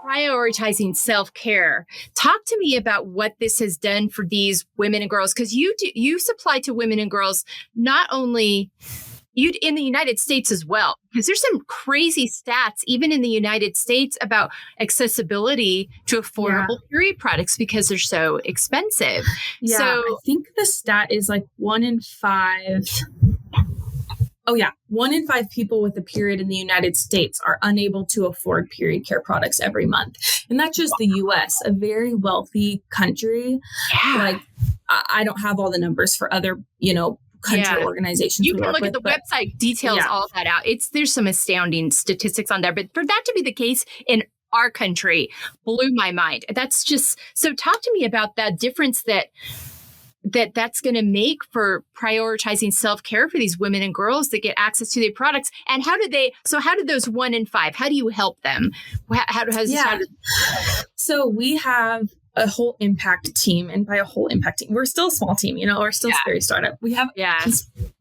prioritizing self-care. Talk to me about what this has done for these women and girls, because you supply to women and girls, not only in the United States as well, because there's some crazy stats, even in the United States, about accessibility to affordable period products because they're so expensive. Yeah, so I think the stat is like 1 in 5. Oh, yeah. 1 in 5 people with a period in the United States are unable to afford period care products every month. And that's just the US, a very wealthy country. Yeah. Like, I don't have all the numbers for other, country organizations. You can look at the website, details all of that out. There's some astounding statistics on there. But for that to be the case in our country blew my mind. That's just, so talk to me about that difference that's going to make for prioritizing self-care for these women and girls that get access to their products. And how do those 1 in 5, how do you help them? So we have a whole impact team, and by a whole impact team, we're still a small team, we're still very startup. We have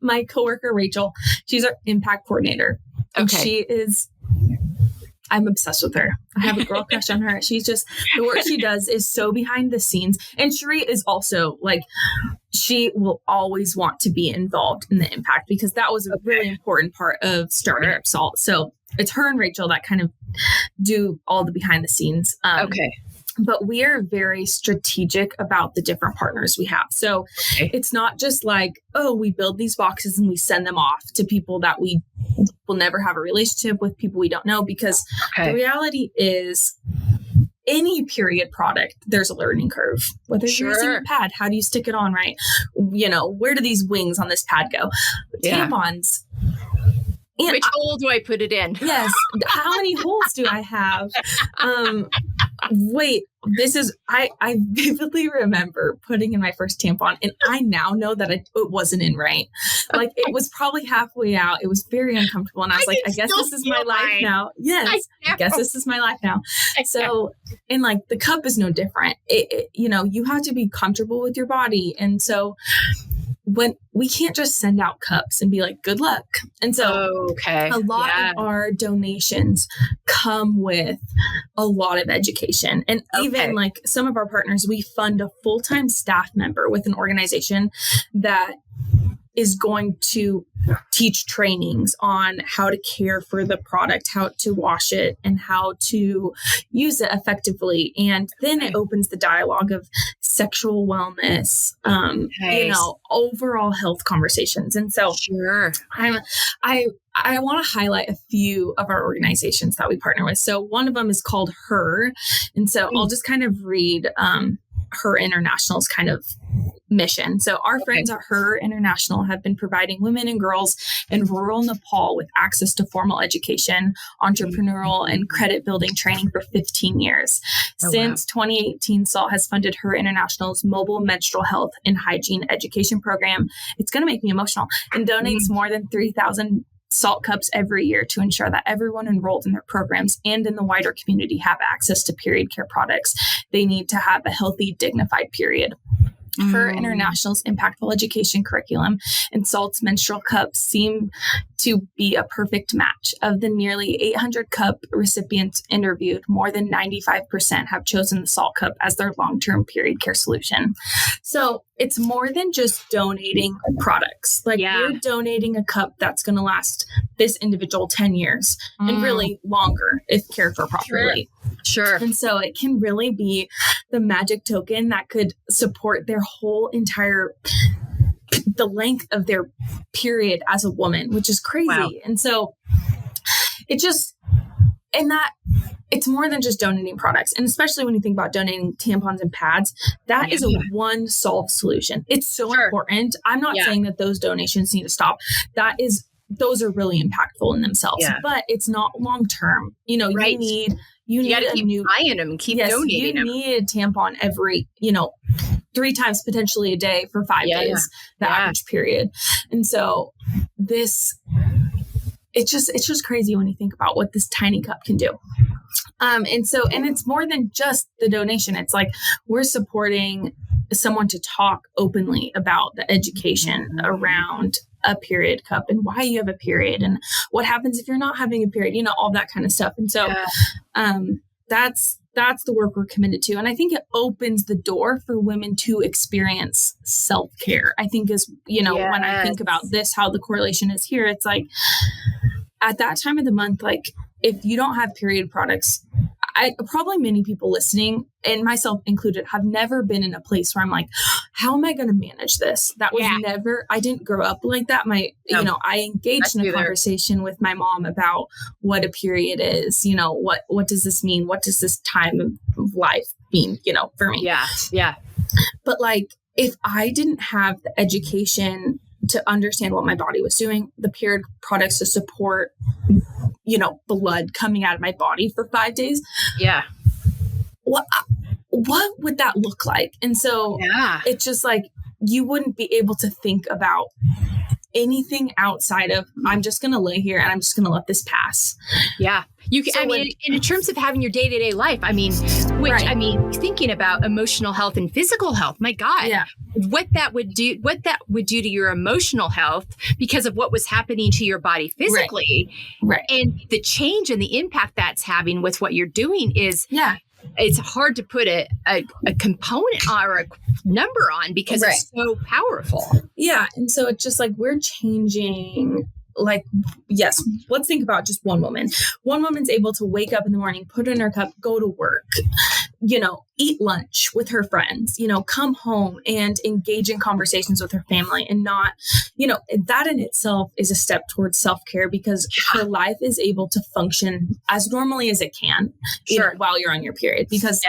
my coworker, Rachel, she's our impact coordinator. And I'm obsessed with her. I have a girl crush on her. She's just, the work she does is so behind the scenes. And Cherie is also she will always want to be involved in the impact because that was a really important part of starting up Saalt. So it's her and Rachel that kind of do all the behind the scenes. But we are very strategic about the different partners we have. So it's not just we build these boxes and we send them off to people that we will never have a relationship with, people we don't know, because the reality is any period product, there's a learning curve. Whether you're using a pad, how do you stick it on right? Where do these wings on this pad go? Tampons. And which hole do I put it in? Yes. How many holes do I have? Wait, I vividly remember putting in my first tampon, and I now know that it wasn't in right. It was probably halfway out. It was very uncomfortable. And I was I guess this is my life now. Yes. I guess this is my life now. So, and the cup is no different. You have to be comfortable with your body. And so when we can't just send out cups and be good luck. And so a lot of our donations come with a lot of education. And even some of our partners, we fund a full-time staff member with an organization that is going to teach trainings on how to care for the product, how to wash it, and how to use it effectively. And then it opens the dialogue of sexual wellness, overall health conversations. And so I want to highlight a few of our organizations that we partner with. So one of them is called HER. And so I'll just kind of read HER International's kind of mission. So our friends at HER International have been providing women and girls in rural Nepal with access to formal education, entrepreneurial, and credit building training for 15 years. Since 2018, Saalt has funded HER International's mobile menstrual health and hygiene education program. It's going to make me emotional, and donates more than 3,000 Saalt cups every year to ensure that everyone enrolled in their programs and in the wider community have access to period care products they need to have a healthy, dignified period. HER International's impactful education curriculum and Saalt's menstrual cups seem to be a perfect match. Of the nearly 800 cup recipients interviewed, more than 95% have chosen the Saalt cup as their long-term period care solution. So it's more than just donating products. You're donating a cup that's going to last this individual 10 years and really longer if cared for properly. Sure. And so it can really be the magic token that could support their whole entire, the length of their period as a woman, which is crazy. Wow. And so it's more than just donating products. And especially when you think about donating tampons and pads, that is a one solve solution. It's so important. I'm not saying that those donations need to stop. Those are really impactful in themselves, but it's not long-term. You got to keep buying them and keep donating them. You need a tampon every, 3 times potentially a day for 5 days, the average period. And so it's just crazy when you think about what this tiny cup can do. And it's more than just the donation. It's we're supporting someone to talk openly about the education around a period cup and why you have a period and what happens if you're not having a period, all that kind of stuff. And so, that's the work we're committed to. And I think it opens the door for women to experience self-care. I think is, when I think about this, how the correlation is here, it's like at that time of the month, like if you don't have period products, probably many people listening, and myself included, have never been in a place where I'm like, how am I going to manage this? That was never, I didn't grow up like that. I engaged in a conversation with my mom about what a period is, what does this mean? What does this time of life mean, for me? Yeah. Yeah. But like, if I didn't have the education to understand what my body was doing, the period products to support, blood coming out of my body for 5 days. Yeah. What would that look like? And so it's just like, you wouldn't be able to think about anything outside of, I'm just going to lay here and I'm just going to let this pass. Yeah. You can, in terms of having your day-to-day life, thinking about emotional health and physical health, my God, what that would do to your emotional health because of what was happening to your body physically. Right. And the change and the impact that's having with what you're doing is, it's hard to put a component or a number on because it's so powerful. Yeah. And so it's just like, we're changing. Like, yes, let's think about just one woman. One woman's able to wake up in the morning, put in her cup, go to work, eat lunch with her friends, come home and engage in conversations with her family, and not, that in itself is a step towards self-care because her life is able to function as normally as it can while you're on your period, because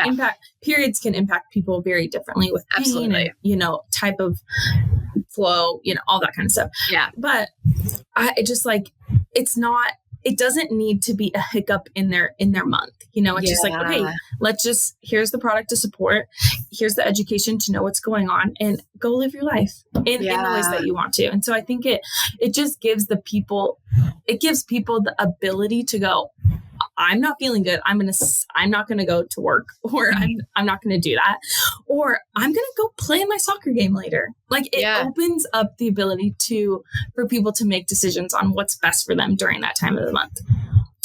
periods can impact people very differently with pain and, type of flow, all that kind of stuff. Yeah. But it doesn't need to be a hiccup in their month. It's just like, okay, here's the product to support. Here's the education to know what's going on, and go live your life in the ways that you want to. And so I think it just gives people the ability to go, I'm not feeling good. I'm not going to go to work, or I'm not going to do that, or I'm going to go play my soccer game later. Like it opens up the ability for people to make decisions on what's best for them during that time of the month.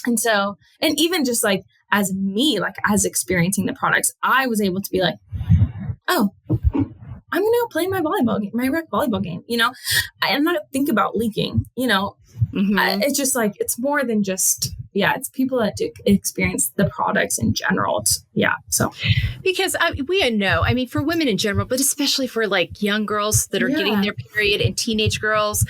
And so, and even just like as me, like as experiencing the products, I was able to be like, oh, I'm going to go play my rec volleyball game. I'm not going to think about leaking, it's just like, it's more than just, it's people that do experience the products in general. So because we know, for women in general, but especially for like young girls that are getting their period and teenage girls,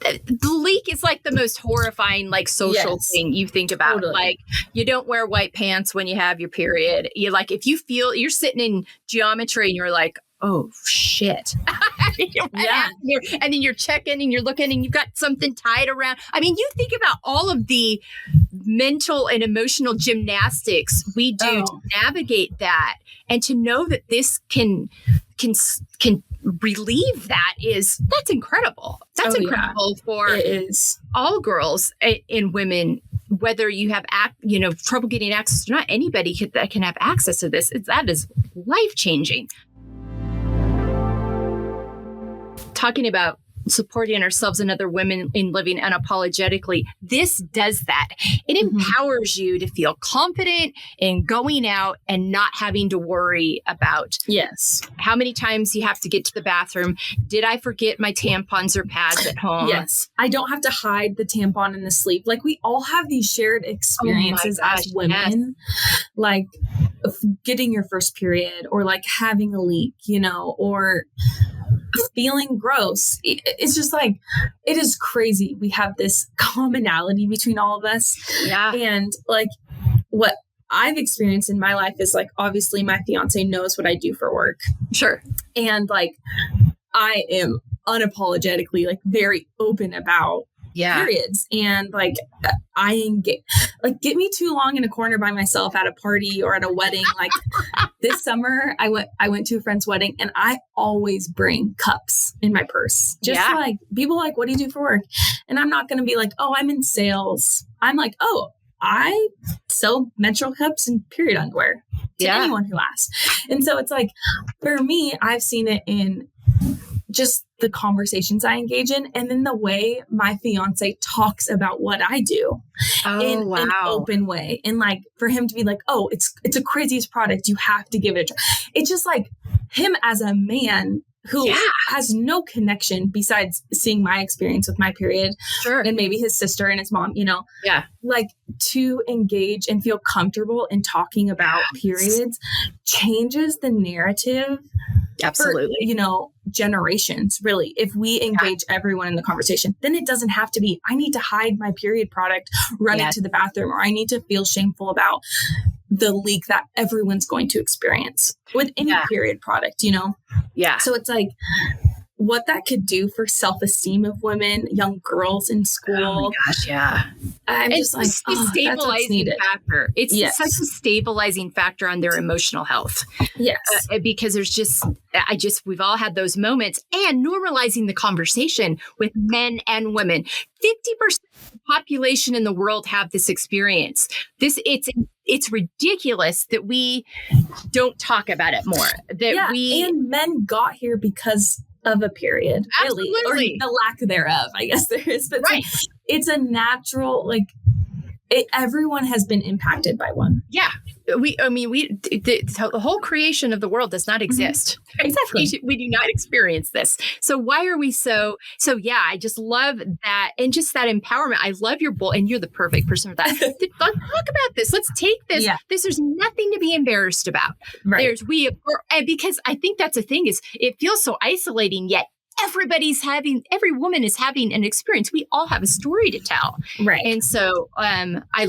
the leak is like the most horrifying, like social thing you think about. Totally. Like you don't wear white pants when you have your period. You like, if you feel you're sitting in geometry and you're like, oh shit. And then you're checking and you're looking and you've got something tied around. You think about all of the mental and emotional gymnastics we do to navigate that, and to know that this can relieve that's incredible. That's incredible for all girls and women, whether you have trouble getting access or not. Anybody that can have access to this, that is life-changing. Talking about supporting ourselves and other women in living unapologetically, this does that. It empowers you to feel confident in going out and not having to worry about how many times you have to get to the bathroom. Did I forget my tampons or pads at home? Yes. I don't have to hide the tampon in the sleep. Like we all have these shared experiences as women, like getting your first period, or like having a leak, or feeling gross. It's just like, it is crazy. We have this commonality between all of us. Yeah. And like what I've experienced in my life is like, obviously my fiance knows what I do for work. Sure. And like, I am unapologetically like very open about periods, and like get me too long in a corner by myself at a party or at a wedding. Like this summer I went to a friend's wedding, and I always bring cups in my purse. Just like people like, what do you do for work? And I'm not going to be like, oh, I'm in sales. I'm like, oh, I sell menstrual cups and period underwear to anyone who asks. And so it's like, for me, I've seen it in just the conversations I engage in, and then the way my fiance talks about what I do in an open way. And like for him to be like, oh, it's a craziest product. You have to give it a try. It's just like him as a man who has no connection besides seeing my experience with my period and maybe his sister and his mom, like to engage and feel comfortable in talking about periods changes the narrative. Absolutely. For, generations, really. If we engage everyone in the conversation, then it doesn't have to be, I need to hide my period product, run it to the bathroom, or I need to feel shameful about the leak that everyone's going to experience with any period product, Yeah. So it's like what that could do for self-esteem of women, young girls in school. Oh my gosh, yeah. It's just like a stabilizing factor. It's such a stabilizing factor on their emotional health. Yes. Because there's we've all had those moments, and normalizing the conversation with men and women. 50% of the population in the world have this experience. It's ridiculous that we don't talk about it more. And men got here because of a period, absolutely, really, or the lack thereof, I guess there is. But it's a natural, everyone has been impacted by one. Yeah. The whole creation of the world does not exist. Mm-hmm. Exactly. We do not experience this. So why are we so I just love that. And just that empowerment. I love your and you're the perfect person for that. Let's talk about this. Let's take this. Yeah. There's nothing to be embarrassed about. Right. Because I think that's the thing is it feels so isolating, yet every woman is having an experience. We all have a story to tell. Right. And so, and I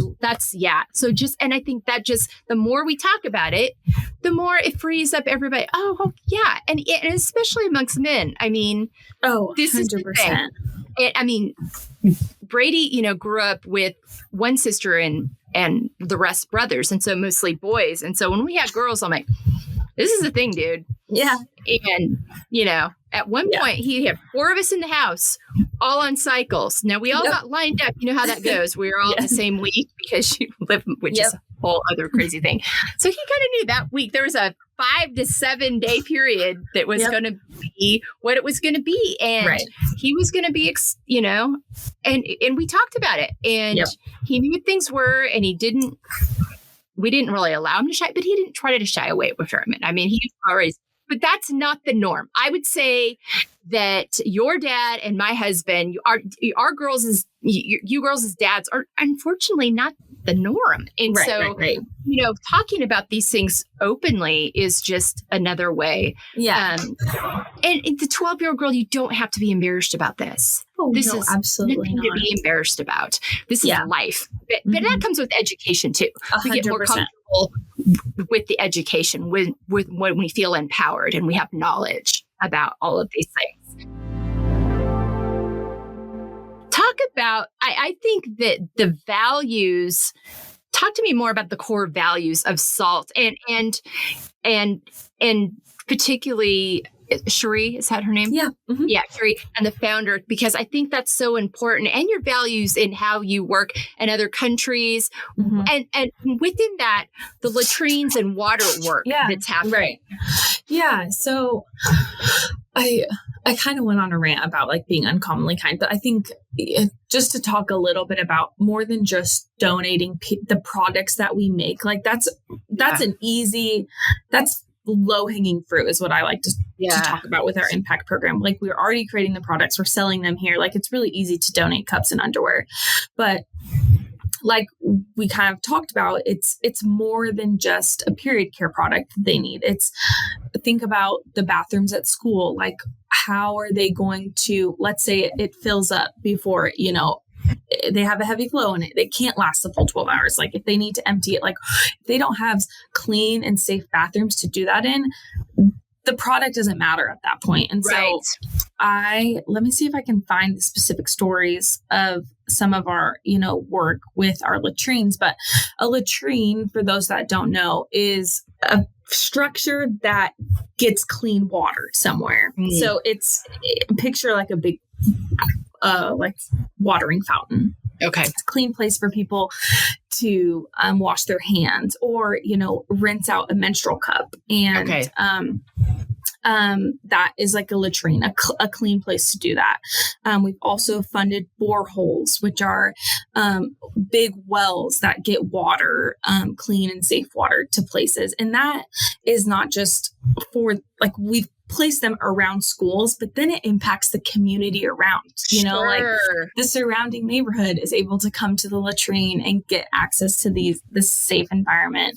think that just, the more we talk about it, the more it frees up everybody. Oh, well, yeah. And especially amongst men. I mean, this 100%. Is the thing. Brady, grew up with one sister and the rest brothers. And so mostly boys. And so when we had girls, I'm like, this is the thing, dude. Yeah. And, at one point he had 4 of us in the house, all on cycles. Now we all got lined up. You know how that goes. We were all in the same week because she lived, which is a whole other crazy thing. So he kind of knew that week there was a 5 to 7 day period that was going to be what it was going to be. And he was going to be, and we talked about it, and he knew what things were, and we didn't really allow him to shy, but he didn't try to shy away from it. I mean, he always, but that's not the norm. I would say that your dad and my husband, our girls you girls as dads are unfortunately not the norm. And talking about these things openly is just another way. Yeah. And the 12-year-old girl, you don't have to be embarrassed about this. Oh, this no, is absolutely nothing to be embarrassed about. This is life. But that comes with education too. 100%. We get more comfortable with the education when we feel empowered and we have knowledge about all of these things. Talk about, I think that the values, talk to me more about the core values of Saalt and particularly Cherie, is that her name? Yeah. Mm-hmm. Yeah, Cherie, and the founder, because I think that's so important, and your values in how you work in other countries. Mm-hmm. And within that, the latrines and water work that's happening. Right. Yeah. So I kind of went on a rant about being uncommonly kind, but I think just to talk a little bit about more than just donating the products that we make, that's an easy, that's low-hanging fruit is what I like to talk about with our impact program. We're already creating the products, we're selling them here. It's really easy to donate cups and underwear, but we kind of talked about, it's more than just a period care product they need. It's think about the bathrooms at school. How are they going to, let's say it fills up before, they have a heavy flow and they can't last the full 12 hours. If they need to empty it, if they don't have clean and safe bathrooms to do that in, the product doesn't matter at that point. And so let me see if I can find the specific stories of some of our, work with our latrines. But a latrine, for those that don't know, is a structure that gets clean water somewhere. So picture a big, watering fountain. Okay. It's a clean place for people to wash their hands or, rinse out a menstrual cup and that is like a latrine, a clean place to do that. We've also funded boreholes, which are big wells that get water, clean and safe water to places. And that is not just for like, we've placed them around schools, but then it impacts the community around, you know, like the surrounding neighborhood is able to come to the latrine and get access to this safe environment.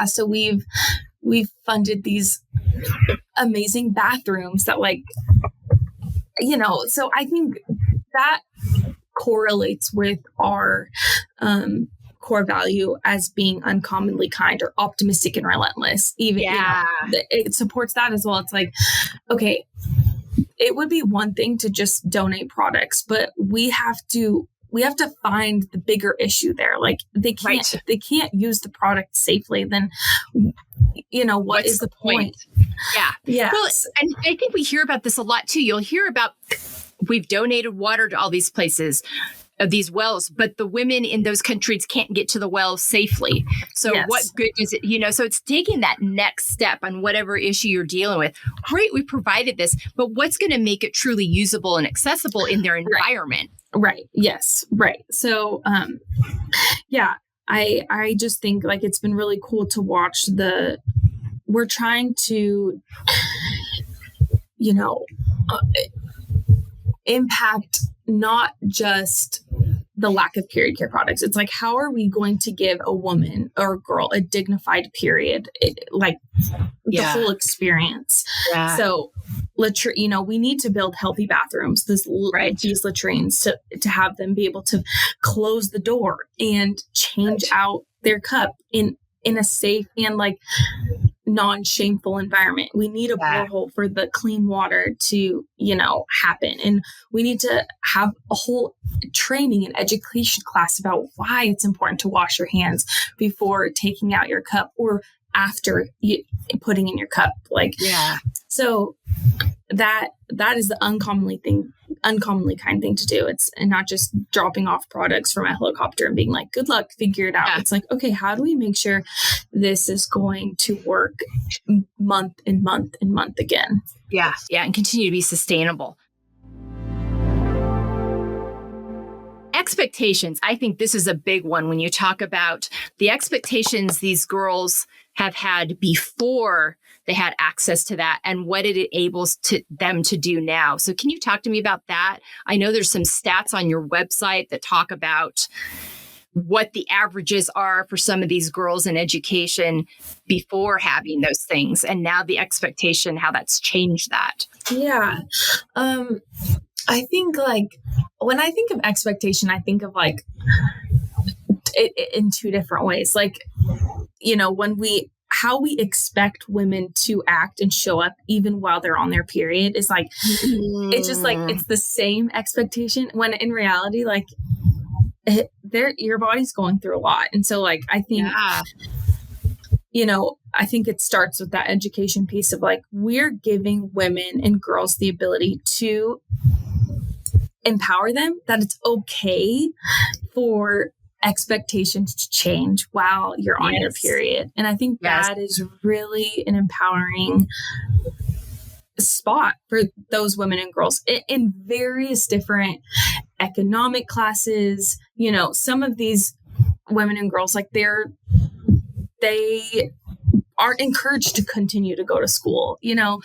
So we've funded these amazing bathrooms that, like, you know, so I think that correlates with our core value as being uncommonly kind or optimistic and relentless. Even, you know, it supports that as well. It's like, okay, it would be one thing to just donate products, but we have to find the bigger issue there. Like they can't use the product safely. Then, you know, what's is the point? Yeah. Well, and I think we hear about this a lot too. You'll hear about, we've donated water to all these places, these wells, but the women in those countries can't get to the wells safely. So what good does it, you know, so it's taking that next step on whatever issue you're dealing with. Great, we provided this, but what's going to make it truly usable and accessible in their environment? Right. Yes. Right. So, I just think like it's been really cool to watch we're trying to, you know, impact not just the lack of period care products. It's like, how are we going to give a woman or a girl a dignified period, the whole experience? So, you know, we need to build healthy bathrooms, these latrines to have them be able to close the door and change out their cup in a safe and like non-shameful environment. We need a borehole for the clean water to, you know, happen. And we need to have a whole training and education class about why it's important to wash your hands before taking out your cup or after putting in your cup. So that is the uncommonly kind thing to do. It's not just dropping off products from a helicopter and being like, good luck, figure it out. It's like, okay, how do we make sure this is going to work month and month and month again? And continue to be sustainable. Expectations. I think this is a big one when you talk about the expectations these girls have had before they had access to that and what it enables them to do now. So can you talk to me about that? I know there's some stats on your website that talk about what the averages are for some of these girls in education before having those things, and now the expectation, how that's changed that. I think like when I think of expectation, I think of like it in two different ways. Like, you know, how we expect women to act and show up even while they're on their period is like, it's just like, it's the same expectation when in reality, like your body's going through a lot. And so like, I think, you know, I think it starts with that education piece of like, we're giving women and girls the ability to empower them, that it's okay for expectations to change while you're on your period. And I think that is really an empowering spot for those women and girls in various different economic classes. You know, some of these women and girls, like they aren't encouraged to continue to go to school. You know,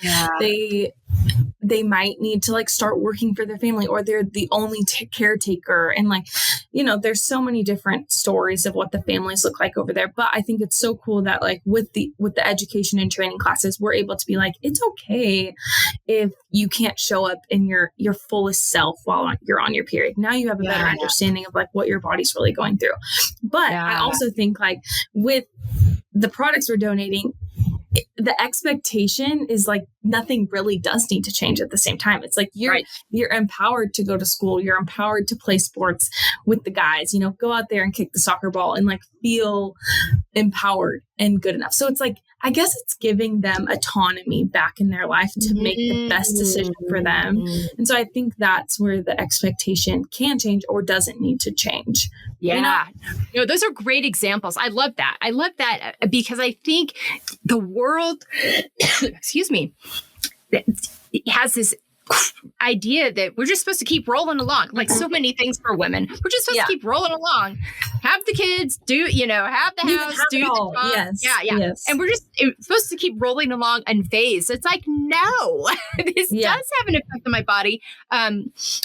they might need to like start working for their family, or they're the only caretaker. And like, you know, there's so many different stories of what the families look like over there. But I think it's so cool that like with the education and training classes, we're able to be like, it's okay if you can't show up in your fullest self while you're on your period. Now you have a better understanding of like what your body's really going through. But I also think like with the products we're donating, the expectation is like nothing really does need to change at the same time. It's like you're empowered to go to school. You're empowered to play sports with the guys, you know, go out there and kick the soccer ball and like feel empowered and good enough. So it's like, I guess it's giving them autonomy back in their life to make the best decision for them. And so I think that's where the expectation can change or doesn't need to change. Yeah. No, those are great examples. I love that. I love that because I think the world, excuse me, it has this idea that we're just supposed to keep rolling along, like so many things for women. We're just supposed to keep rolling along, have the kids, have the house, do the job. Yes. And we're just supposed to keep rolling along unfazed. It's like, no, this does have an effect on my body.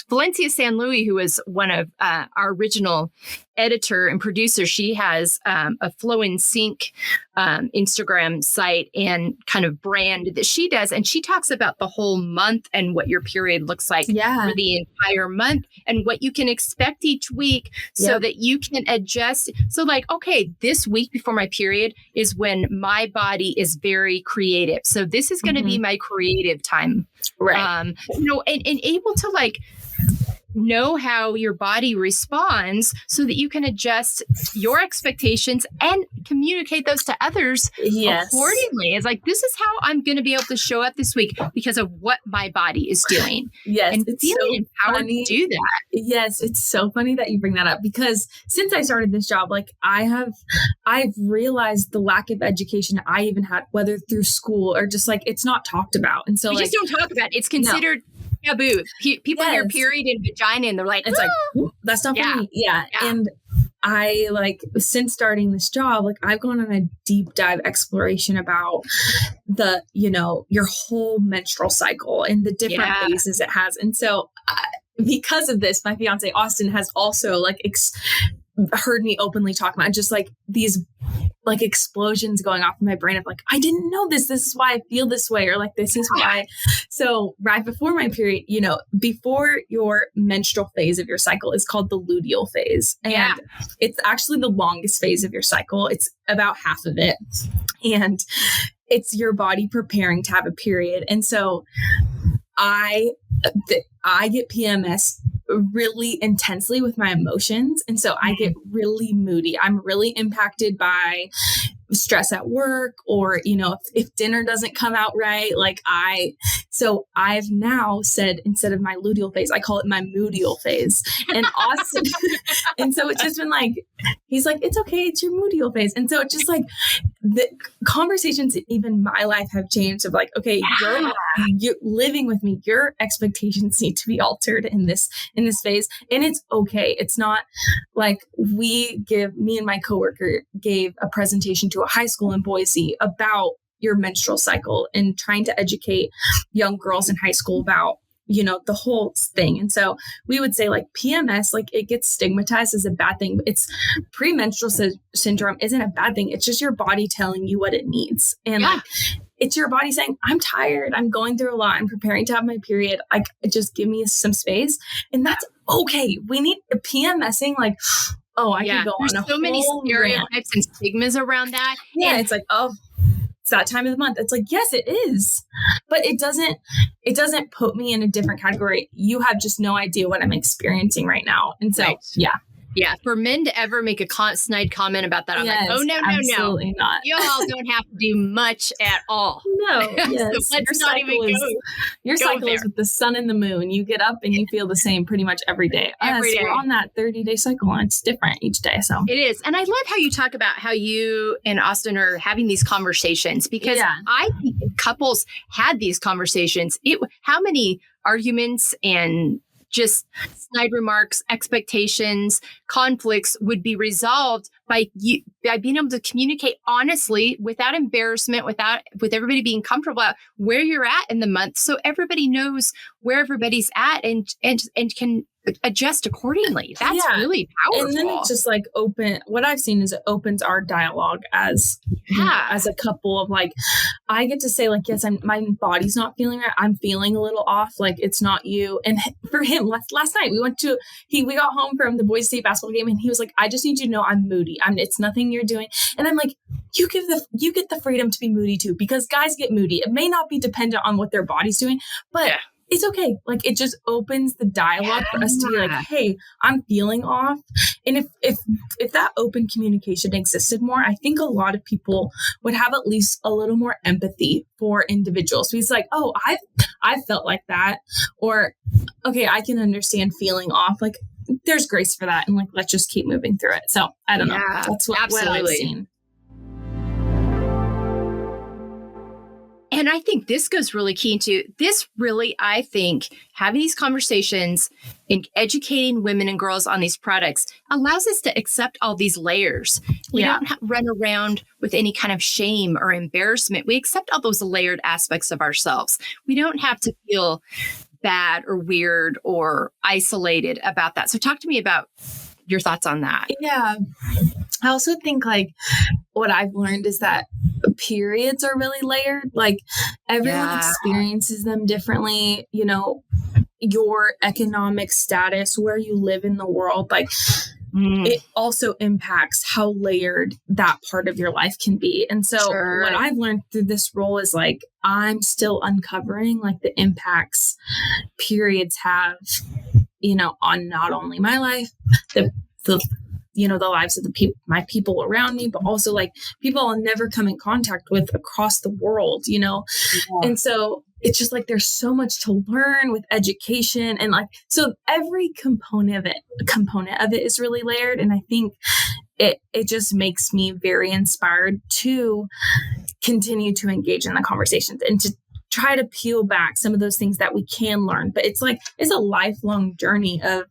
Valencia San Luis, who was one of our original editor and producer, she has a Flow in Sync Instagram site and kind of brand that she does. And she talks about the whole month and what your period looks like for the entire month and what you can expect each week so that you can adjust. So like, okay, this week before my period is when my body is very creative. So this is going to be my creative time. Right. And able to like know how your body responds so that you can adjust your expectations and communicate those to others accordingly. It's like, this is how I'm going to be able to show up this week because of what my body is doing. Yes. And it's feeling so empowered to do that. Yes. It's so funny that you bring that up because since I started this job, like I've realized the lack of education I even had, whether through school or just like, it's not talked about. And so we just don't talk about it. It's considered taboo. People hear period and vagina and they're like, it's like, that's not for me. Yeah. And I like, since starting this job, like I've gone on a deep dive exploration about the, your whole menstrual cycle and the different phases it has. And so because of this, my fiance, Austin, has also like heard me openly talk about just like these like explosions going off in my brain of like, I didn't know this. This is why I feel this way. Or like, this is why. So right before my period, before your menstrual phase of your cycle is called the luteal phase. And it's actually the longest phase of your cycle. It's about half of it. And it's your body preparing to have a period. And so I get PMS really intensely with my emotions. And so I get really moody. I'm really impacted by stress at work or, if dinner doesn't come out right, so I've now said, instead of my luteal phase, I call it my moodial phase. And Austin, and so it's just been like, he's like, it's okay. It's your moodial phase. And so it's just like the conversations in even my life have changed of like, okay, you're living with me. Your expectations need to be altered in this phase. And it's okay. It's not like me and my coworker gave a presentation to a high school in Boise about your menstrual cycle and trying to educate young girls in high school about, the whole thing. And so we would say like PMS, like it gets stigmatized as a bad thing. It's premenstrual syndrome isn't a bad thing. It's just your body telling you what it needs. And like, it's your body saying, I'm tired. I'm going through a lot. I'm preparing to have my period. Like, just give me some space. And that's okay. We need PMSing. Like, I can go on. There's so many stereotypes and stigmas around that. Yeah. And it's like, it's that time of the month. It's like, yes, it is, but it doesn't put me in a different category. You have just no idea what I'm experiencing right now. And so, Yeah, for men to ever make a snide comment about that, I'm like, oh, no, absolutely not. You all don't have to do much at all. No, yes. So let's not even go. Your cycle is with the sun and the moon. You get up and you feel the same pretty much every day. Every day. We're on that 30-day cycle and it's different each day. So it is. And I love how you talk about how you and Austin are having these conversations because I think if couples had these conversations, how many arguments and just snide remarks, expectations, conflicts would be resolved by being able to communicate honestly, without embarrassment, with everybody being comfortable at where you're at in the month, so everybody knows where everybody's at and can adjust accordingly. That's really powerful. And then it's just like what I've seen is it opens our dialogue as as a couple of like, I get to say like, yes, my body's not feeling right. I'm feeling a little off. Like it's not you. And for him, last night we got home from the Boise State basketball game and he was like, I just need you to know I'm moody. It's nothing you're doing. And I'm like, you get the freedom to be moody too, because guys get moody. It may not be dependent on what their body's doing, but it's okay. Like, it just opens the dialogue for us to be like, hey, I'm feeling off. And if that open communication existed more, I think a lot of people would have at least a little more empathy for individuals. So he's like, oh, I've felt like that. Or, okay, I can understand feeling off. Like, there's grace for that. And like, let's just keep moving through it. So I don't know. That's what I've seen. And I think this goes really key into this really, I think, having these conversations and educating women and girls on these products allows us to accept all these layers. We don't run around with any kind of shame or embarrassment. We accept all those layered aspects of ourselves. We don't have to feel bad or weird or isolated about that. So talk to me about your thoughts on that. Yeah. I also think like what I've learned is that periods are really layered. Like everyone experiences them differently, you know, your economic status, where you live in the world, like it also impacts how layered that part of your life can be. And so what I've learned through this role is like, I'm still uncovering like the impacts periods have, you know, on not only my life, the you know, the lives of my people around me, but also like people I'll never come in contact with across the world, you know? Yeah. And so it's just like, there's so much to learn with education. And like, so every component of it is really layered. And I think it just makes me very inspired to continue to engage in the conversations and to try to peel back some of those things that we can learn. But it's like, it's a lifelong journey of,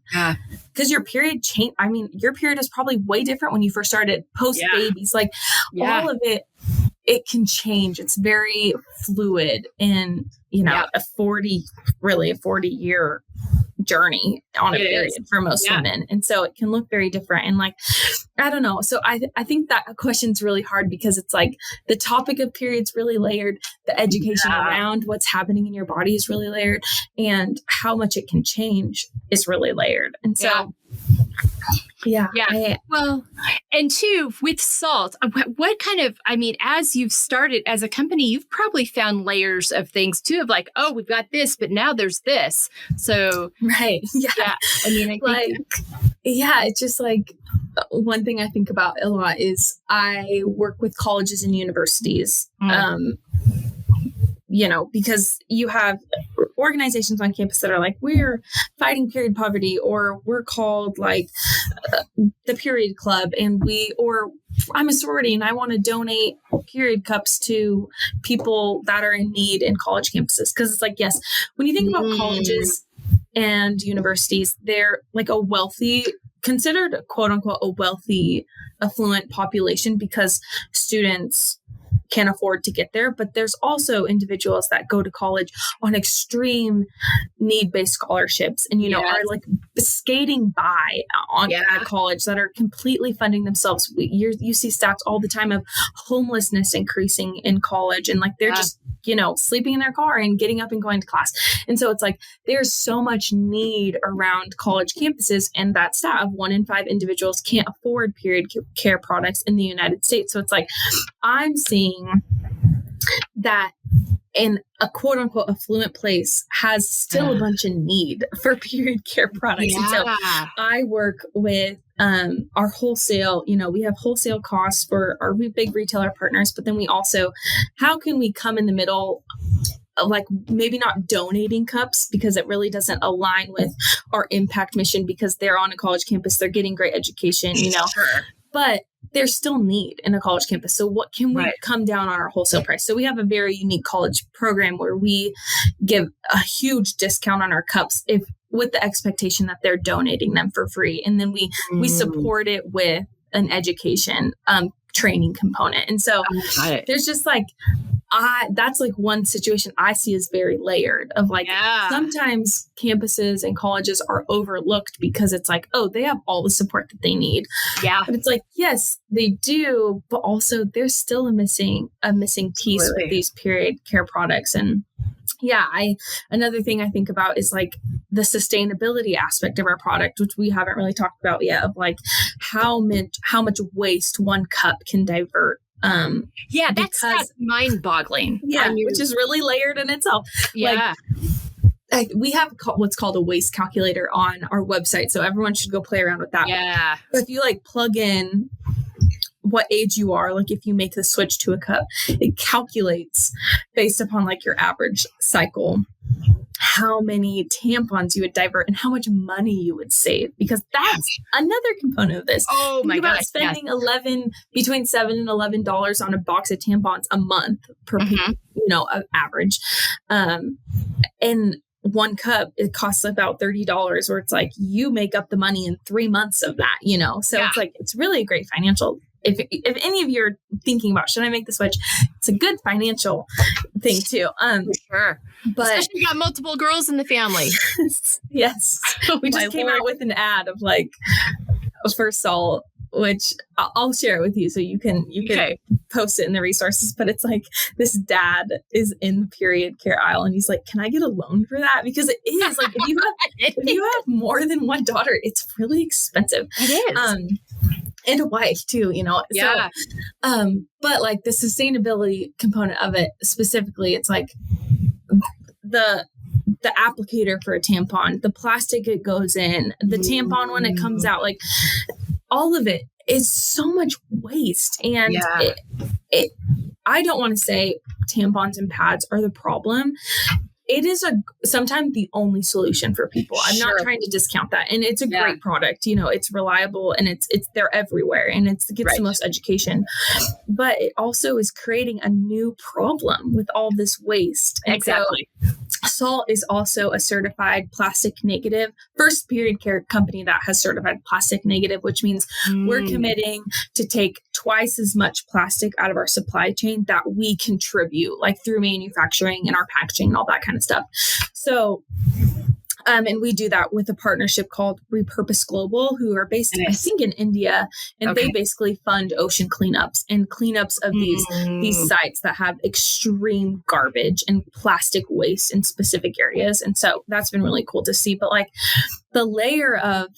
because your period change. I mean, your period is probably way different when you first started post babies, like all of it can change. It's very fluid in, you know, a 40-year journey on a period for most women. And so it can look very different. And like, I don't know. So I think that question's really hard because it's like the topic of periods really layered. The education around what's happening in your body is really layered, and how much it can change is really layered. And so well, and two, with Saalt, what kind of, I mean, as you've started as a company, you've probably found layers of things too, of like, oh, we've got this, but now there's this. So, I mean, I think it's just like, one thing I think about a lot is I work with colleges and universities, you know, because you have organizations on campus that are like, we're fighting period poverty, or we're called like the Period Club, and or I'm a sorority and I want to donate period cups to people that are in need in college campuses. Because it's like, yes, when you think about colleges and universities, they're like considered quote unquote a wealthy, affluent population because students can afford to get there. But there's also individuals that go to college on extreme need-based scholarships and, you know, are like skating by at college that are completely funding themselves. You see stats all the time of homelessness increasing in college, and like they're just, you know, sleeping in their car and getting up and going to class. And so it's like, there's so much need around college campuses, and that stat of 1 in 5 individuals can't afford period care products in the United States. So it's like, I'm seeing that in a quote unquote affluent place has still a bunch of need for period care products. And so I work with our wholesale, you know, we have wholesale costs for our big retailer partners, but then we also, how can we come in the middle of like maybe not donating cups because it really doesn't align with our impact mission, because they're on a college campus, they're getting great education, you know, but there's still need in a college campus. So what can we come down on our wholesale price? So we have a very unique college program where we give a huge discount on our cups with the expectation that they're donating them for free. And then we support it with an education training component. And so there's just like, that's like one situation I see as very layered of like, sometimes campuses and colleges are overlooked because it's like, oh, they have all the support that they need. Yeah. But it's like, yes, they do, but also there's still a missing piece with these period care products. And another thing I think about is like the sustainability aspect of our product, which we haven't really talked about yet, of like how much waste one cup can divert. That's mind-boggling. Yeah, which is really layered in itself. Yeah. Like, we have what's called a waist calculator on our website. So everyone should go play around with that. Yeah. But if you like plug in what age you are, like if you make the switch to a cup, it calculates based upon like your average cycle, how many tampons you would divert and how much money you would save, because that's another component of this. Oh my God. Spending between $7 and $11 on a box of tampons a month per, average. And one cup, it costs about $30, where it's like you make up the money in 3 months of that, So it's like, it's really a great financial. If any of you are thinking about, should I make the switch? It's a good financial thing too. For sure. But especially if you got multiple girls in the family. Yes. We just came out with an ad of like for Saalt, which I'll share it with you so you can post it in the resources. But it's like this dad is in the period care aisle and he's like, can I get a loan for that? Because it is like, if you have more than one daughter, it's really expensive. It is. And a wife too, Yeah. So, but like the sustainability component of it specifically, it's like the applicator for a tampon, the plastic it goes in, the tampon when it comes out, like all of it is so much waste. And I don't want to say tampons and pads are the problem. It is sometimes the only solution for people. I'm not trying to discount that. And it's a great product. It's reliable and it's they're everywhere and it gets the most education. But it also is creating a new problem with all this waste. And exactly. So Saalt is also a certified plastic negative, first period care company that has certified plastic negative, which means we're committing to take twice as much plastic out of our supply chain that we contribute, like through manufacturing and our packaging and all that kind of stuff. So, and we do that with a partnership called Repurpose Global, who are based, I think, in India, and they basically fund ocean cleanups of these sites that have extreme garbage and plastic waste in specific areas. And so that's been really cool to see. But like the layer of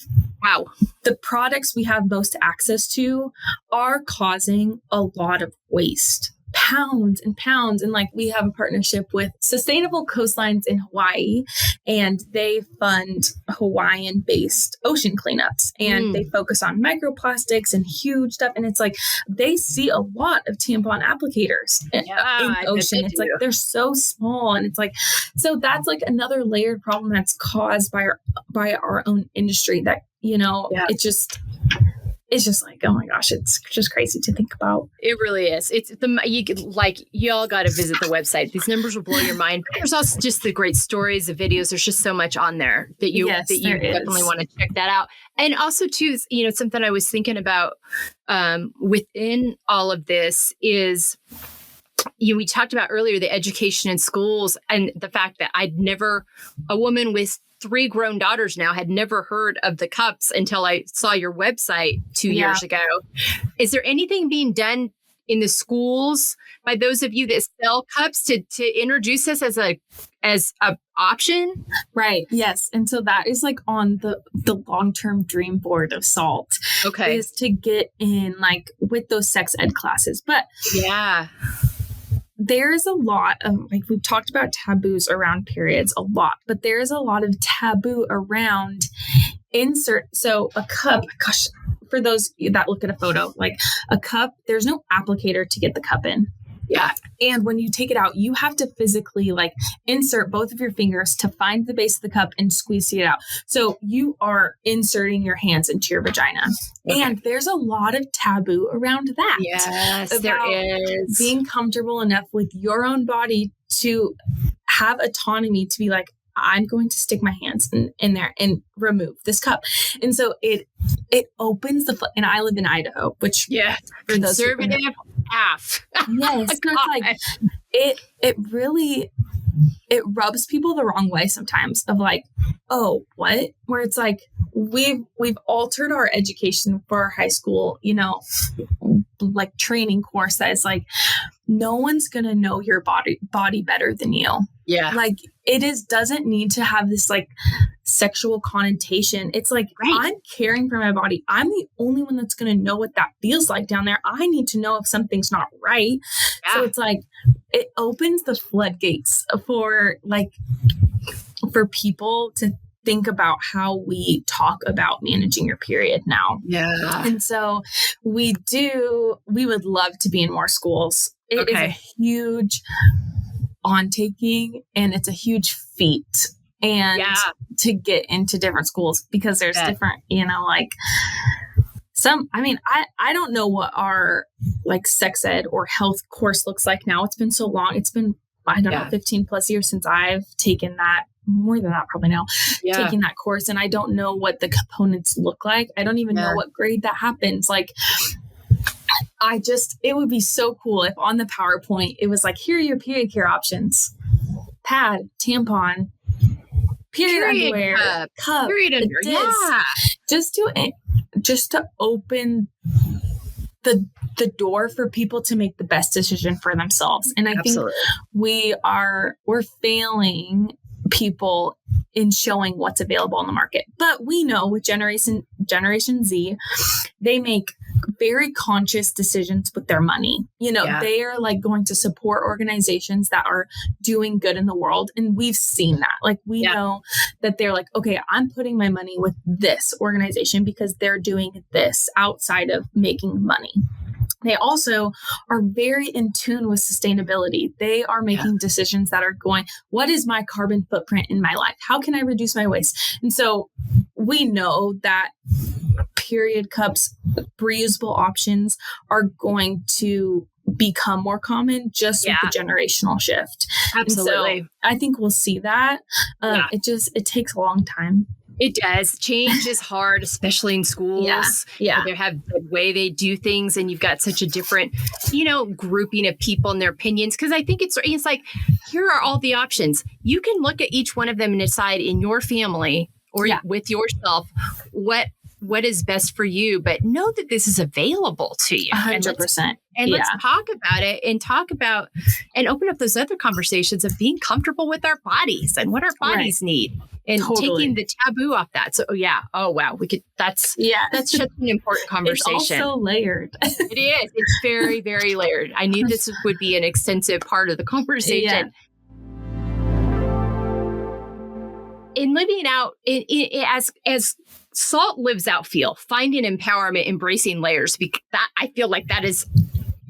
the products we have most access to are causing a lot of waste. Pounds and pounds. And like we have a partnership with Sustainable Coastlines in Hawaii, and they fund Hawaiian based ocean cleanups, and they focus on microplastics and huge stuff. And it's like they see a lot of tampon applicators in the ocean. It's like they're so small, and it's like, so that's like another layered problem that's caused by our own industry that, it's just like, oh my gosh, it's just crazy to think about. It really is. Y'all got to visit the website. These numbers will blow your mind. There's also just the great stories, the videos. There's just so much on there that you definitely want to check that out. And also too, something I was thinking about within all of this is, we talked about earlier, the education in schools and the fact that a woman with 3 grown daughters now had never heard of the cups until I saw your website 2 years ago. Is there anything being done in the schools by those of you that sell cups to introduce us as a option? Right. Yes. And so that is like on the long-term dream board of Saalt. Okay. Is to get in like with those sex ed classes. But there's a lot of, like, we've talked about taboos around periods a lot, but there's a lot of taboo around So a cup, gosh, for those that look at a photo, like a cup, there's no applicator to get the cup in. Yeah. And when you take it out, you have to physically like insert both of your fingers to find the base of the cup and squeeze it out. So you are inserting your hands into your vagina. Okay. And there's a lot of taboo around that. Yes, there is. Being comfortable enough with your own body to have autonomy to be like, I'm going to stick my hands in there and remove this cup. And so it opens and I live in Idaho, which for conservative half. Yes. So it's like it really rubs people the wrong way sometimes of like, oh, what? Where it's like we've altered our education for our high school, like training course that is like, no one's gonna know your body better than you. Yeah. Like doesn't need to have this like sexual connotation. It's like, I'm caring for my body. I'm the only one that's going to know what that feels like down there. I need to know if something's not right. Yeah. So it's like, it opens the floodgates for like for people to think about how we talk about managing your period now. Yeah. And so we would love to be in more schools. It is a huge on-taking, and it's a huge feat. And to get into different schools, because there's different, like I don't know what our like sex ed or health course looks like now. It's been so long. It's been, I don't know, 15 plus years since I've taken that. More than that probably now, taking that course. And I don't know what the components look like. I don't even know what grade that happens. Like, it would be so cool if on the PowerPoint, it was like, here are your period care options: pad, tampon, period underwear, cup, period underwear. Just to open the door for people to make the best decision for themselves. And I think we're failing people in showing what's available on the market. But we know with Generation Z, they make very conscious decisions with their money. They are like going to support organizations that are doing good in the world. And we've seen that. Like, we know that they're like, okay, I'm putting my money with this organization because they're doing this outside of making money. They also are very in tune with sustainability. They are making decisions that are going, what is my carbon footprint in my life? How can I reduce my waste? And so we know that period cups, reusable options are going to become more common just with the generational shift. Absolutely. And so I think we'll see that. It takes a long time. It does. Change is hard, especially in schools. Yeah. They have the way they do things, and you've got such a different, grouping of people and their opinions. Because I think it's like, here are all the options. You can look at each one of them and decide in your family or with yourself what is best for you, but know that this is available to you. 100%. And let's talk about it and open up those other conversations of being comfortable with our bodies and what our bodies need. And taking the taboo off that. So, oh, wow. That's such an important conversation. It's also layered. It is. It's very, very layered. I knew this would be an extensive part of the conversation. In living out, as Saalt lives out finding empowerment, embracing layers, because I feel like that is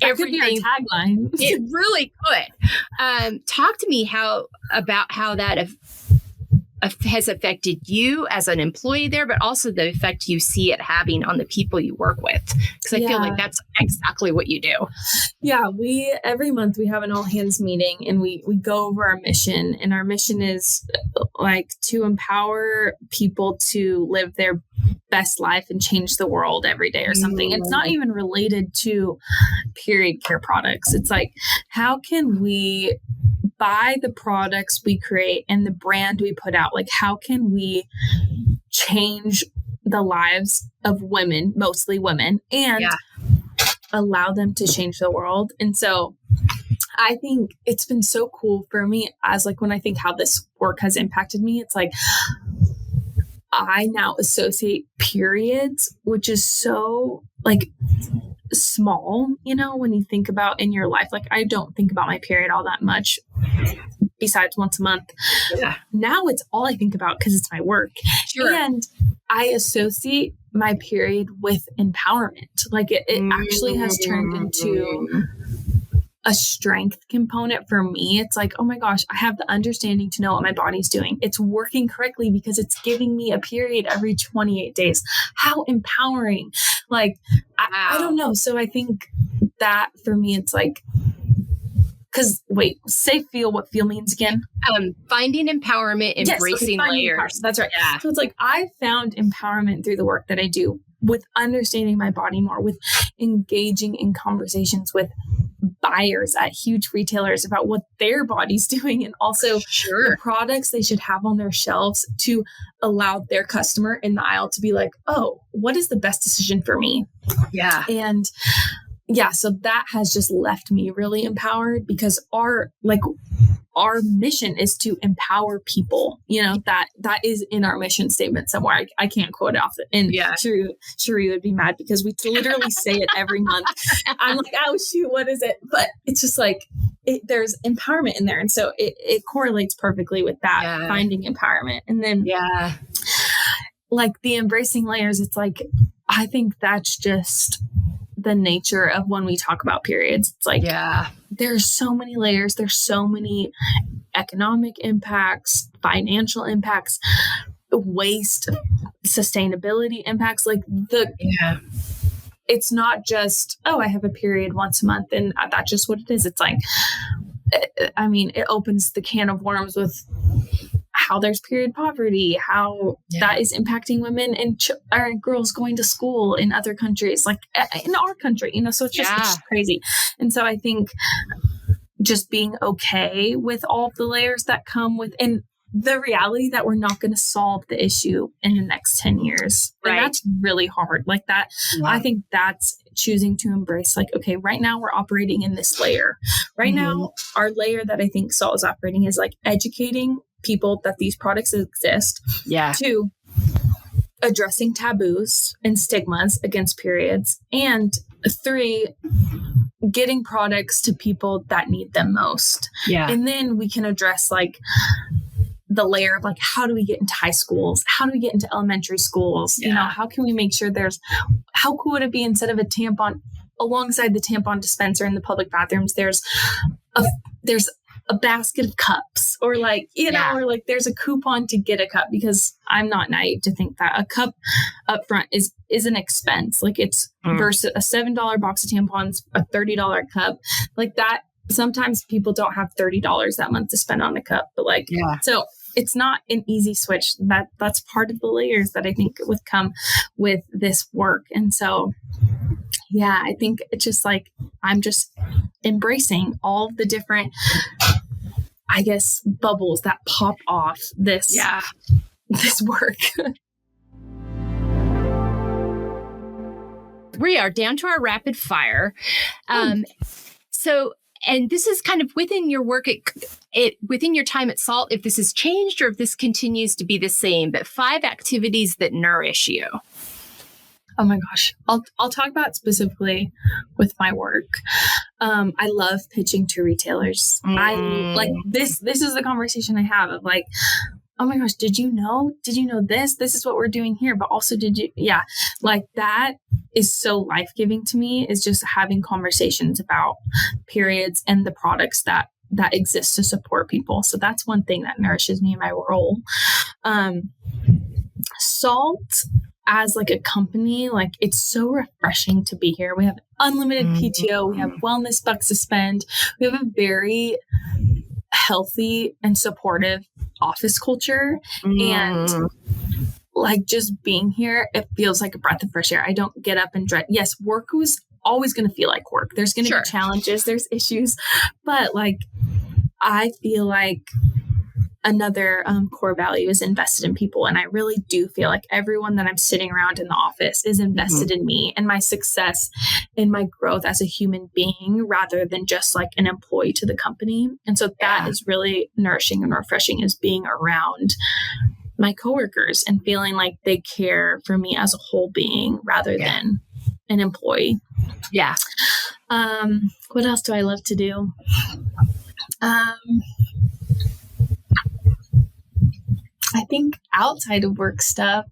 everything. Could be our tagline. It really could. Talk to me about how that has affected you as an employee there, but also the effect you see it having on the people you work with. Because I feel like that's exactly what you do. Yeah, every month we have an all hands meeting, and we go over our mission. And our mission is like to empower people to live their best life and change the world every day or something. It's not even related to period care products. It's like, how can we buy the products we create and the brand we put out? Like, how can we change the lives of women, mostly women, and allow them to change the world? And so I think it's been so cool for me, as like, when I think how this work has impacted me, it's like, I now associate periods, which is so like small, when you think about in your life. Like, I don't think about my period all that much, besides once a month. Now it's all I think about because it's my work. And I associate my period with empowerment. Like, it actually has turned into a strength component for me. It's like, oh my gosh, I have the understanding to know what my body's doing. It's working correctly because it's giving me a period every 28 days. How empowering. Like, I don't know. So I think that for me, it's like, because say feel, what feel means again? Finding empowerment, embracing layers. That's right. Yeah. So it's like, I found empowerment through the work that I do, with understanding my body more, with engaging in conversations with buyers at huge retailers about what their body's doing, and also the products they should have on their shelves to allow their customer in the aisle to be like, oh, what is the best decision for me? And so that has just left me really empowered, because our mission is to empower people. That is in our mission statement somewhere. I can't quote it off it. And Cherie would be mad because we literally say it every month. I'm like, oh shoot, what is it? But it's just like, there's empowerment in there. And so it correlates perfectly with that, finding empowerment. And then like the embracing layers, it's like, I think that's just the nature of when we talk about periods. It's like, there's so many layers. There's so many economic impacts, financial impacts, waste, sustainability impacts. Like it's not just, oh, I have a period once a month and that's just what it is. It's like, I mean, it opens the can of worms with how there's period poverty, how that is impacting women and girls going to school in other countries, like in our country, you know, so it's just crazy. And so I think just being okay with all the layers that come with, and the reality that we're not going to solve the issue in the next 10 years. And that's really hard. Like that, I think that's choosing to embrace, like, okay, right now we're operating in this layer. Right now, our layer that I think Saalt is operating is like educating people that these products exist. Two, addressing taboos and stigmas against periods. And three, getting products to people that need them most. And then we can address like the layer of like, how do we get into high schools? How do we get into elementary schools? You know, how can we make sure how cool would it be instead of a tampon alongside the tampon dispenser in the public bathrooms, there's a basket of cups, or like, you know, or like there's a coupon to get a cup, because I'm not naive to think that a cup up front is an expense. Like it's versus a $7 box of tampons, a $30 cup like that. Sometimes people don't have $30 that month to spend on a cup, but like, so it's not an easy switch. That's part of the layers that I think would come with this work. And so, I think it's just like, I'm just embracing all the different, I guess, bubbles that pop off this work. We are down to our rapid fire. So, and this is kind of within your work, within your time at Saalt, if this has changed or if this continues to be the same, but 5 activities that nourish you. Oh my gosh. I'll talk about specifically with my work. I love pitching to retailers. I like this is the conversation I have of like, oh my gosh, did you know this? This is what we're doing here. But also like that is so life-giving to me, is just having conversations about periods and the products that exist to support people. So that's one thing that nourishes me in my role. Saalt as like a company, like it's so refreshing to be here. We have unlimited PTO. We have wellness bucks to spend. We have a very healthy and supportive office culture. And like just being here, it feels like a breath of fresh air. I don't get up and dread. Yes, work was always going to feel like work. There's going to be challenges, there's issues, but like I feel like another core value is invested in people. And I really do feel like everyone that I'm sitting around in the office is invested in me and my success and my growth as a human being, rather than just like an employee to the company. And so that is really nourishing and refreshing, is being around my coworkers and feeling like they care for me as a whole being rather than an employee. What else do I love to do? I think outside of work stuff,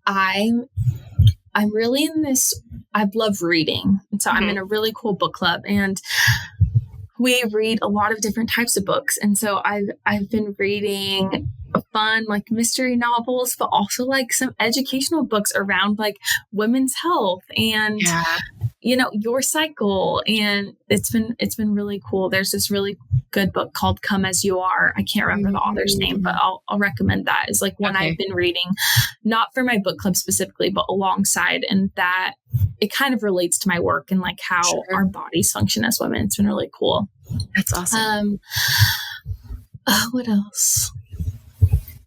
I'm really in this, I love reading. And so I'm in a really cool book club, and we read a lot of different types of books. And so I've been reading fun, like mystery novels, but also like some educational books around like women's health and, you know, your cycle. And it's been really cool. There's this really good book called Come As You Are. I can't remember the author's name, but I'll recommend that. It's like one I've been reading, not for my book club specifically, but alongside. And that it kind of relates to my work and like how our bodies function as women. It's been really cool. That's awesome. What else?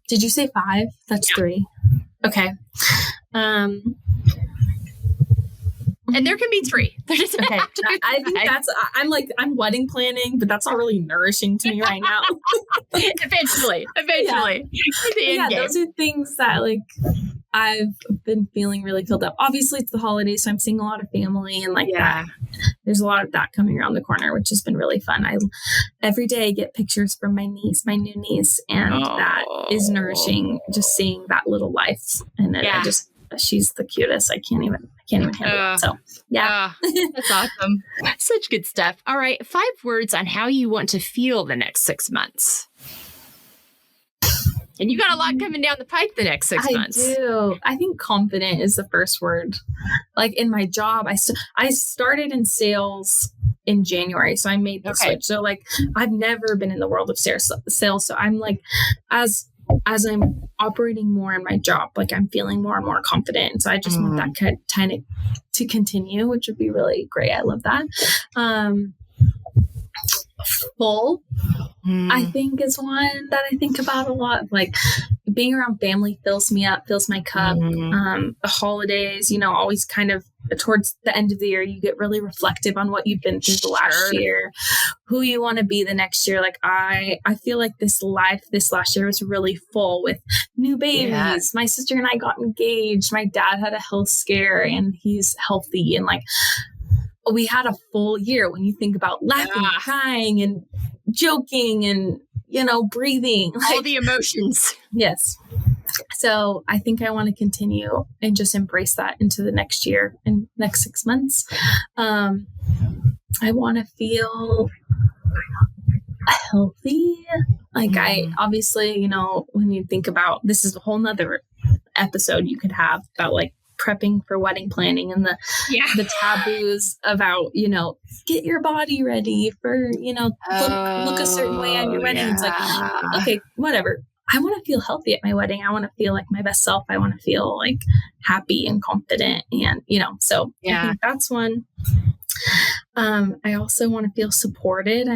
Did you say 5? That's 3. Okay. And there can be 3. Okay. I think I'm wedding planning, but that's not really nourishing to me right now. Eventually. Those are things that like I've been feeling really filled up. Obviously it's the holidays, so I'm seeing a lot of family and like that. there's a lot of that coming around the corner, which has been really fun. Every day I get pictures from my niece, my new niece, and that is nourishing, just seeing that little life. And then she's the cutest. I can't even handle it. So yeah. That's awesome. Such good stuff. All right. 5 words on how you want to feel the next 6 months. And you got a lot coming down the pipe the next 6 months. I do. I think confident is the first word. Like in my job, I started in sales in January, so I made the switch. So like I've never been in the world of sales. So I'm like, as I'm operating more in my job, like I'm feeling more and more confident. And so I just want that kind of to continue, which would be really great. I love that. Full, I think, is one that I think about a lot. Like being around family fills me up, fills my cup. The holidays, always kind of towards the end of the year, you get really reflective on what you've been through the last year, who you want to be the next year. Like I feel like this last year was really full with new babies. Yeah. My sister and I got engaged. My dad had a health scare and he's healthy. And like, we had a full year when you think about laughing, crying, and joking, and, breathing. All the emotions. Yes. So I think I want to continue and just embrace that into the next year and next 6 months. I want to feel healthy. Like I obviously, when you think about, this is a whole nother episode you could have about like prepping for wedding planning and the taboos about, get your body ready for, look a certain way on your wedding. It's like, okay, whatever. I want to feel healthy at my wedding. I want to feel like my best self. I want to feel like happy and confident and, so I think that's one. I also want to feel supported.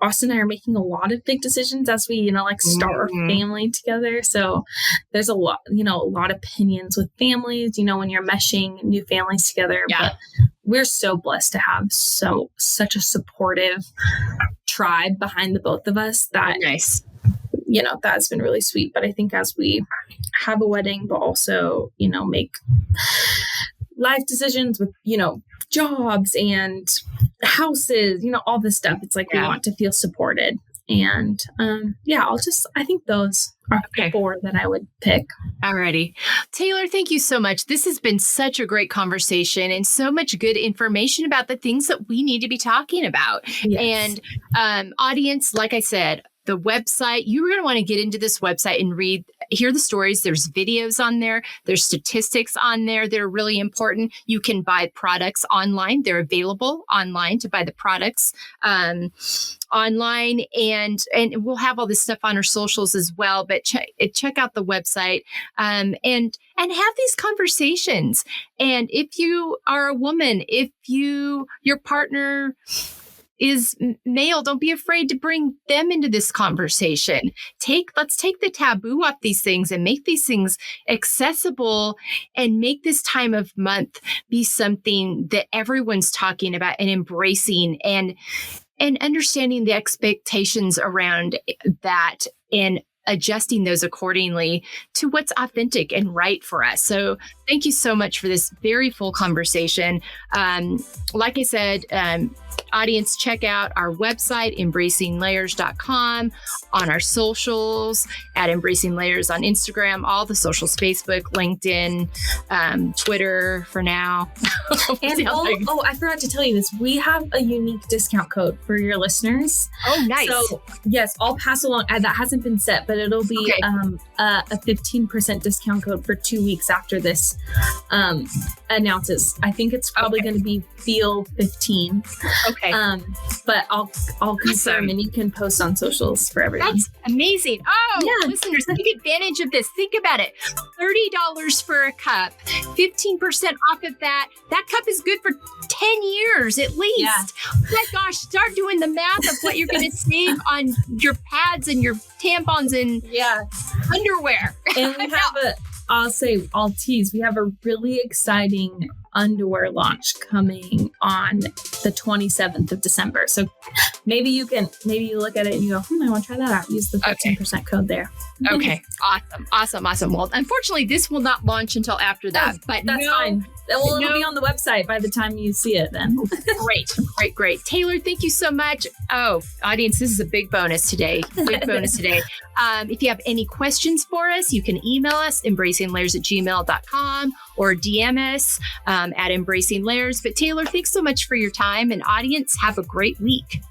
Austin and I are making a lot of big decisions as we, start our family together. So there's a lot of opinions with families, when you're meshing new families together, but we're so blessed to have such a supportive tribe behind the both of us that nice. That's been really sweet. But I think as we have a wedding, but also, make life decisions with, jobs and houses, all this stuff. It's like we want to feel supported. And I think those are the 4 that I would pick. Alrighty. Taylor, thank you so much. This has been such a great conversation and so much good information about the things that we need to be talking about. Yes. And audience, like I said, the website, you're going to want to get into this website and hear the stories. There's videos on there. There's statistics on there that are really important. You can buy products online. They're available online to buy the products online. And we'll have all this stuff on our socials as well. But check out the website and have these conversations. And if you are a woman, if your partner is male, don't be afraid to bring them into this conversation. Let's take the taboo off these things and make these things accessible and make this time of month be something that everyone's talking about and embracing and understanding the expectations around that and adjusting those accordingly to what's authentic and right for us. So thank you so much for this very full conversation. Like I said, audience, check out our website, embracinglayers.com, on our socials at Embracing Layers on Instagram, all the socials, Facebook, LinkedIn, Twitter for now. And I forgot to tell you this. We have a unique discount code for your listeners. Oh, nice. So yes, I'll pass along. That hasn't been set, but it'll be a 15% discount code for 2 weeks after this announces. I think it's probably going to be Feel 15. Okay. But I'll confirm and you can post on socials for everyone. That's amazing. Oh, listeners, take advantage of this. Think about it. $30 for a cup, 15% off of that. That cup is good for 10 years at least. Yeah. Oh my gosh, start doing the math of what you're going to save on your pads and your tampons and underwear. And we have I'll tease. We have a really exciting underwear launch coming on the 27th of December. So maybe you look at it and you go, I want to try that out. Use the 15% code there. Okay. Awesome. Well, unfortunately, this will not launch until after that. But that's fine. Well, it'll be on the website by the time you see it then. Great. Taylor, thank you so much. Oh, audience, this is a big bonus today. If you have any questions for us, you can email us, embracinglayers@gmail.com, or DM us at Embracing Layers. But Taylor, thanks so much for your time, and audience, have a great week.